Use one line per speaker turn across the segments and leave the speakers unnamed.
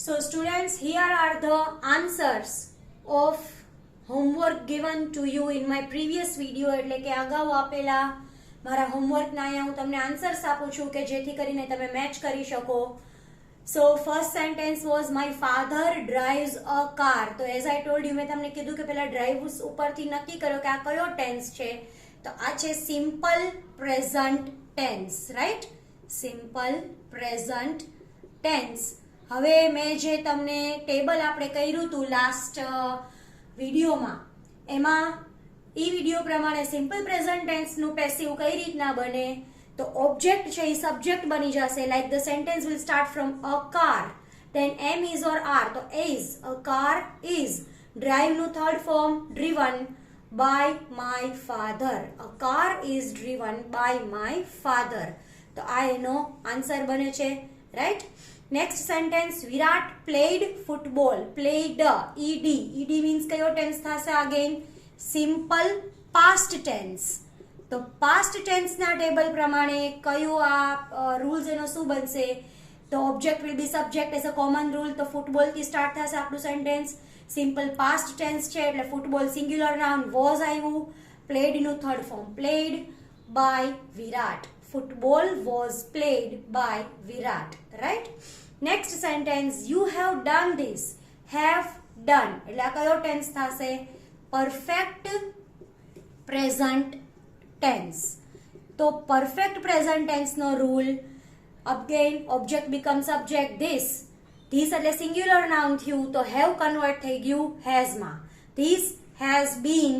So students, here are the answers of homework given to you in my previous video. એટલે કે અગાઉ આપેલા મારા હોમવર્કના અહીંયા હું તમને આન્સર્સ આપું છું કે જેથી કરીને તમે મેચ કરી શકો. So first sentence was my father drives a car. તો as I told you મેં તમને કીધું કે પહેલા drives ઉપરથી નક્કી કરો કે આ કયો ટેન્સ છે. તો આ છે simple present tense, right? Simple present tense. હવે મેં જે તમને ટેબલ આપણે કર્યું હતું લાસ્ટ વિડીયોમાં, એમાં એ વિડીયો પ્રમાણે સિમ્પલ પ્રેઝન્ટ ટેન્સનું પેસિવ કઈ રીતના બને, તો ઓબ્જેક્ટ છે એ સબ્જેક્ટ બની જશે. Like the sentence will start from a car, then am is or are, તો is, a car is. Drive નું third form driven by my father, a car is driven by my father. તો આ એનો answer બને છે, right? Next sentence, Virat played football. Played, ed means કયો tense થશે? Again simple past tense. તો past ટેન્સના ટેબલ પ્રમાણે કયું આ રૂલ્સ એનો શું બનશે? તો object will be subject as a common rule. તો ફૂટબોલ થી સ્ટાર્ટ થશે આપણું સેન્ટેન્સ. સિમ્પલ પાસ્ટ ટેન્સ છે એટલે ફૂટબોલ સિંગ્યુલર નાઉન વોઝ આવ્યું. પ્લેડ નું third form played by Virat. Football was played by Virat, right? Next sentence, you have done this. Have done એટલે આ કયો ટેન્સ થશે? Perfect present tense. તો perfect present tense નો rule, again object become subject. This એટલે singular noun થયું તો have convert થઈ ગયું હેઝ માં. ધીસ હેઝ બીન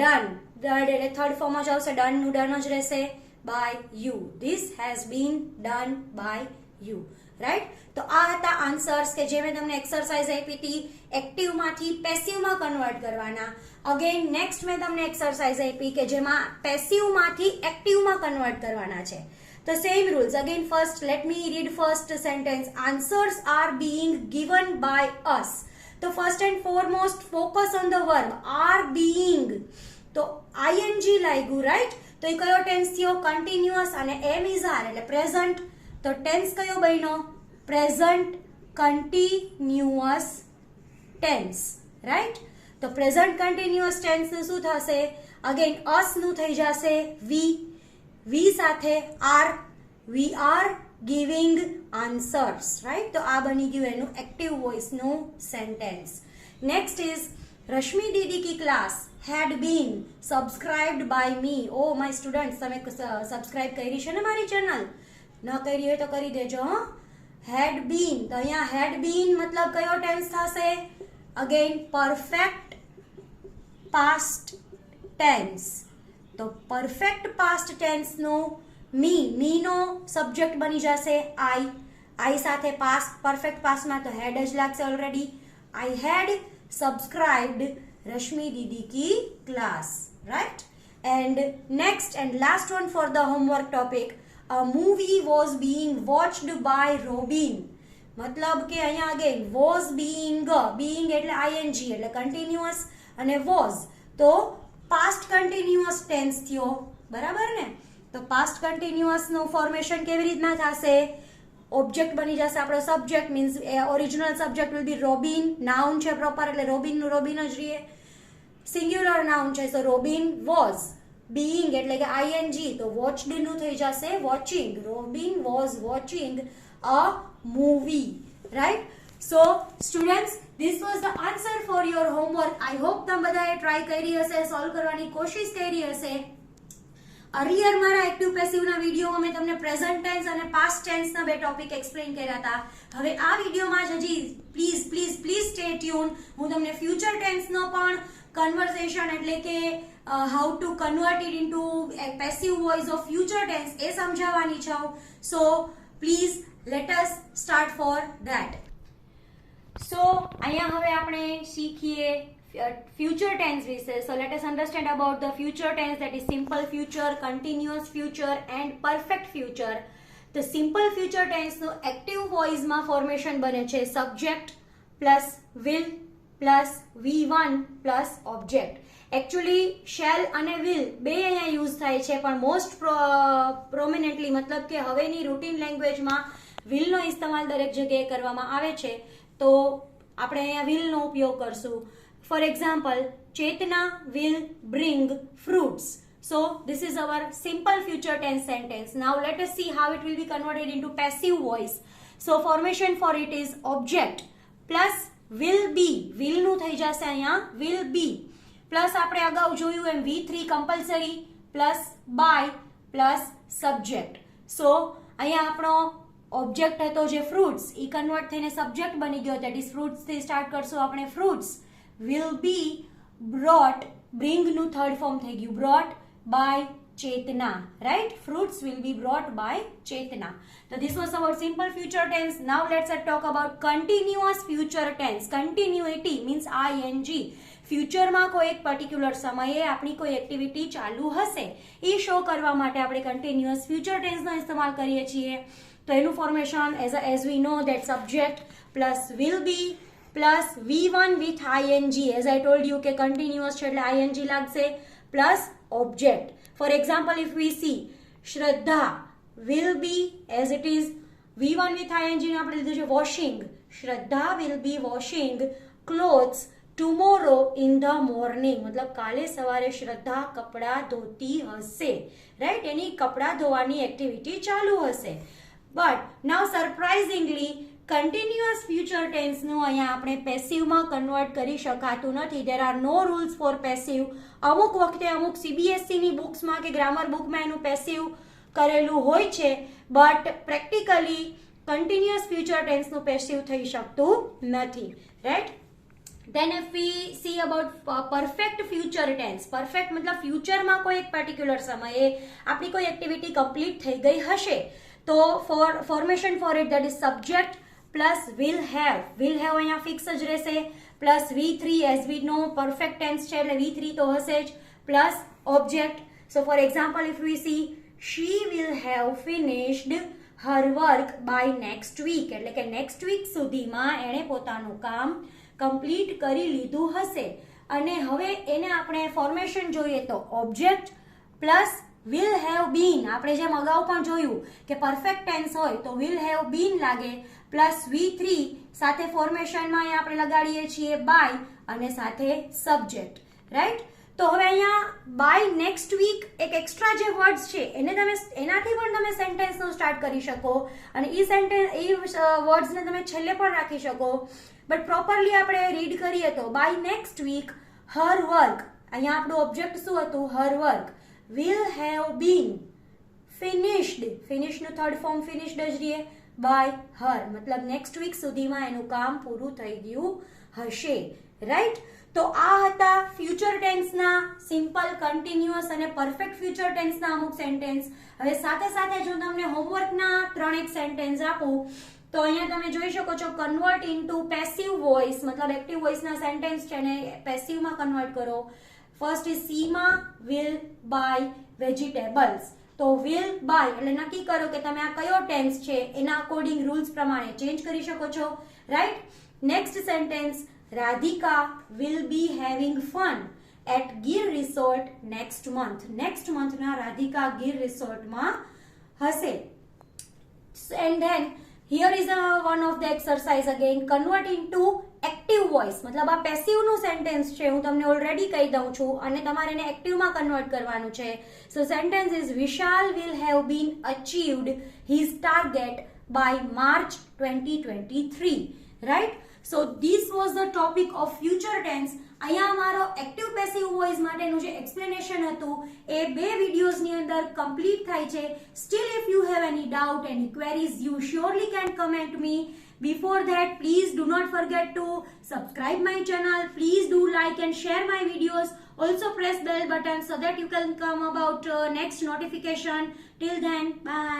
ડન, એટલે થર્ડ ફોર્મ જ આવશે, ડન નું ડન જ રહેશે. by you. This has been done by you, right? તો આ હતા આન્સર્સ કે જે મેં તમને એક્સરસાઇઝ આપી હતી એક્ટિવ માંથી પેસિવ માં કન્વર્ટ કરવાના. અગેન નેક્સ્ટ મેં તમને એક્સરસાઇઝ આપી કે જેમાં પેસિવ માંથી એક્ટિવ માં કન્વર્ટ કરવાના છે. તો same rules. Again first let me read first sentence. Answers are being given by us. તો first and foremost focus on the verb are being. તો ing લાગ્યું, રાઈટ? તો એ કયો ટેન્સ થયો? કન્ટિન્યુઅસ. અને એમ ઇઝ આર એટલે present. તો ટેન્સ કયો બન્યો? Present continuous tense, right? તો પ્રેઝન્ટ કન્ટિન્યુઅસ ટેન્સ નું શું થશે? અગેન અસ નું થઈ જશે વી. વી સાથે are. We are giving answers, right? તો આ બની ગયું એનું એક્ટિવ વોઇસ નું sentence. Next is Rashmi didi કી class had been subscribed by me. Oh my students, તમે સબસ્ક્રાઇબ કરી છે ને મારી ચેનલ? ન કરી હોય તો કરી દેજો. had been, તો અહીંયા had been મતલબ કયો ટેન્સ થશે? Again perfect past tense. તો પરફેક્ટ પાસ્ટ ટેન્સ નો મી નો સબ્જેક્ટ બની જશે આઈ. આઈ સાથે પાસ્ટ પરફેક્ટ પાસ્ટમાં તો હેડ જ લાગશે already. I head સબસ્ક્રાઇબ્ડ Rashmi Didi ki class, right? And next and last one for the homework topic, a movie was being watched by Robin. મતલબ કે અહીંયા again was being એટલે ing એટલે continuous અને was તો past continuous tense થયો, બરાબર ને? તો past continuous નું ફોર્મેશન કેવી રીતના થશે? ઓબ્જેક્ટ બની જશે આપણો subject, means original subject will be Robin. Noun છે પ્રોપર એટલે રોબિન નું રોબિન જ રહે. સિંગ્યુલર નાઉન છે તો રોબિન વોઝ. બીઇંગ એટલે કે ing તો વોચડ નું થઈ જશે watching. Robin was watching a movie, right? So students, this was the answer for your homework. I hope તમે બધાએ ટ્રાય કરી હશે, સોલ્વ કરવાની કોશિશ કરી હશે. અર્લિયર મારા એક્ટિવ પેસિવના વિડીયોમાં મેં તમને પ્રેઝન્ટ ટેન્સ અને પાસ્ટ ટેન્સના બે ટોપિક એક્સપ્લેન કર્યા હતા. હવે આ વિડીયોમાં જ હજી પ્લીઝ સ્ટે ટ્યુન. હું તમને ફ્યુચર ટેન્સનો પણ કન્વર્સેશન એટલે કે how to convert it into passive voice of future tense એ સમજાવવાની છું. So please let us start for that. So અહીંયા હવે આપણે શીખીએ future tense વિશે. So let us understand about the future tense, that is simple future, continuous future and perfect future. The simple future tense નું active voice માં formation બને છે subject plus will plus V1 plus object. Actually shall અને will બે અહીંયા use થાય છે, પણ મોસ્ટ પ્રોમિનેન્ટલી મતલબ કે હવેની રૂટીન લેંગ્વેજમાં will નો ઇસ્તેમાલ દરેક જગ્યાએ કરવામાં આવે છે. તો આપણે અહીંયા will નો ઉપયોગ કરશું. For example, Chetana will bring fruits. So this is our simple future tense sentence. Now let us see how it will be converted into passive voice. So formation for it is object plus will be. will નું થઈ જશે અહીંયા will be plus આપણે અગાઉ જોયું એમ V3 compulsory plus by plus subject. So અહીંયા આપણો object હતો જે ફ્રૂટ્સ એ કન્વર્ટ થઈને સબ્જેક્ટ બની ગયો. દેટ ઇઝ ફ્રૂટ્સ થી સ્ટાર્ટ કરશું આપણે. Fruits will be brought, bring નું થર્ડ ફોર્મ થઈ ગયું brought by Chetna, right? Fruits will be brought by Chetna. So this was our simple future tense. Now let's talk about continuous future tense. Continuity means ing. ફ્યુચરમાં કોઈ એક particular સમયે આપણી કોઈ activity ચાલુ હશે એ શો કરવા માટે આપણે કન્ટિન્યુઅસ ફ્યુચર ટેન્સનો ઇસ્તેમાલ કરીએ છીએ. તો એનું formation as we know that subject plus will be plus V1 with ing. As I told you કે continuous છે એટલે ing લાગશે plus object. For example, if we see Shraddha will be as it is V1 with ing ને આપણે લીધું છે washing. Shraddha will be washing clothes tomorrow in the morning. मतलब કાલે સવારે શ્રદ્ધા કપડા ધોતી હશે, રાઈટ? એની કપડા ધોવાની એક્ટિવિટી ચાલુ હશે. But now surprisingly continuous future ટેન્સનું અહીંયા આપણે પેસિવમાં કન્વર્ટ કરી શકાતું નથી. There are no rules for passive. અમુક વખતે અમુક CBSEની બુક્સમાં કે ગ્રામર બુકમાં એનું પેસિવ કરેલું હોય છે, બટ પ્રેક્ટિકલી કન્ટિન્યુઅસ ફ્યુચર ટેન્સનું પેસિવ થઈ શકતું નથી, right? Then if we see about perfect future tense, perfect मतलब फ्यूचરમાં કોઈ એક પર્ટિક્યુલર સમયે આપણી કોઈ એક્ટિવિટી કમ્પ્લીટ થઈ ગઈ હશે તો formation for it that is subject plus will have અહીંયા ફિક્સ જ રહેશે plus V3 as we know perfect tense છે એટલે V3 તો હશે જ plus object. So for example, if we see she will have finished her work by next week એટલે કે next week સુધીમાં એણે પોતાનું કામ કમ્પ્લીટ કરી લીધું હશે. અને હવે એને આપણે ફોર્મેશન જોઈએ તો object plus will have been. આપણે જેમ અગાઉ પણ જોયું કે પરફેક્ટ ટેન્સ હોય તો will have been લાગે પ્લસ V3 સાથે ફોર્મેશનમાં અહીંયા આપણે લગાડીએ છીએ by અને સાથે સબ્જેક્ટ, રાઈટ? તો હવે અહીંયા by next week એક એક્સ્ટ્રા જે વર્ડ્સ છે એને તમે એનાથી પણ તમે સેન્ટેન્સનો સ્ટાર્ટ કરી શકો અને એ વર્ડ્સને તમે છેલ્લે પણ રાખી શકો. બટ પ્રોપરલી આપણે રીડ કરીએ તો by next week her work, અહીંયા આપણું ઓબ્જેક્ટ શું હતું? Her work will have been finished. ફિનિશનું થર્ડ ફોર્મ ફિનિશ્ડ જ રહીએ by her. મતલબ નેક્સ્ટ વીક સુધીમાં એનું કામ પૂરું થઈ ગયું હશે, રાઈટ? તો આ હતા ફ્યુચર ટેન્સના સિમ્પલ, કન્ટિન્યુઅસ અને પરફેક્ટ ફ્યુચર ટેન્સના અમુક સેન્ટેન્સ. હવે સાથે સાથે જો તમને હોમવર્કના 3 સેન્ટેન્સ આપું તો અહીંયા તમે જોઈ શકો છો કન્વર્ટ ઇનટુ પેસિવ વોઇસ, મતલબ એક્ટિવ વોઇસના સેન્ટેન્સ છે ને પેસિવમાં કન્વર્ટ કરો. First is Seema will buy vegetables. તો will buy એટલે નક્કી કરો કે તમે આ કયો ટેન્સ છે એના અકોર્ડિંગ રૂલ્સ પ્રમાણે ચેન્જ કરી શકો છો, right? Next sentence Radhika will be having fun at Gir resort next month. Next મંથના રાધિકા ગીર રિસોર્ટમાં હશે. And then here is one of the exercise again, convert into active voice. मतलब આ પેસિવ નું સેન્ટેન્સ છે, હું તમને ઓલરેડી કહી દઉં છું અને તમારે એને એક્ટિવમાં કન્વર્ટ કરવાનું છે. So sentence is Vishal will have been achieved his target by March 2023, right? So this was the topic of future tense. અહીંયા અમારો એક્ટિવ પેસિવ વોઇસ માટેનું જે એક્સપ્લેનેશન હતું એ 2 વિડિયોઝની અંદર કમ્પ્લીટ થાય છે. Steel if you have any doubt, any queries, you surely can comment me. Before that, please do not forget to subscribe my channel. Please do like and share my videos. Also press bell button so that you can come about next notification. Till then, bye.